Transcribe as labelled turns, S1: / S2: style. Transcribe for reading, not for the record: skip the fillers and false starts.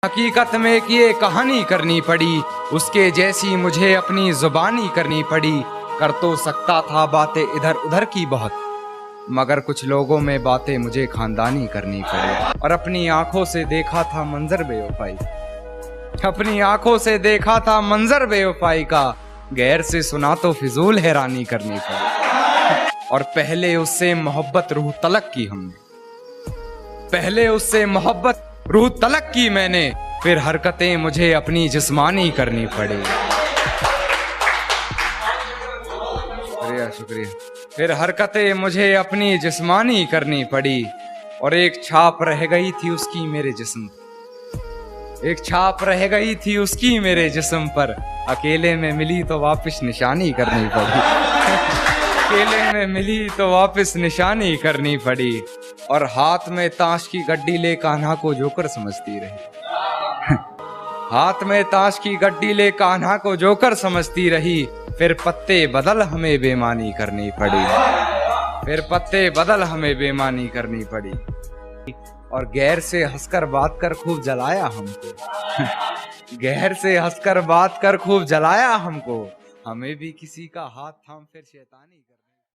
S1: हकीकत में एक ये कहानी करनी पड़ी, उसके जैसी मुझे अपनी जुबानी करनी पड़ी। कर तो सकता था बातें इधर उधर की बहुत, मगर कुछ लोगों में बातें मुझे खानदानी करनी पड़ी। और अपनी आंखों से देखा था मंजर बेवफाई, अपनी आंखों से देखा था मंजर बेवफाई का, गैर से सुना तो फिजूल हैरानी करनी पड़ी। और पहले उससे मोहब्बत रूह तलक की हमने, पहले उससे मोहब्बत रूह तलक की मैंने, फिर हरकतें मुझे अपनी जिस्मानी करनी पड़ी। शुक्रिया शुक्रिया। फिर हरकतें मुझे अपनी जिस्मानी करनी पड़ी। और एक छाप रह गई थी उसकी मेरे जिस्म, एक छाप रह गई थी उसकी मेरे जिस्म पर, अकेले में मिली तो वापस निशानी करनी पड़ी। अकेले में मिली तो वापस निशानी करनी पड़ी। और हाथ में ताश की गड्डी ले कान्हा को जोकर समझती रही, हाथ में ताश की गड्डी ले कान्हा को जोकर समझती रही। फिर पत्ते बदल हमें बेईमानी करनी पड़ी, फिर पत्ते बदल हमें बेईमानी करनी पड़ी। और गैर से हंसकर बात कर खूब जलाया हमको, गैर से हंसकर बात कर खूब जलाया हमको। हमें भी किसी का हाथ थाम फिर शैतानी कर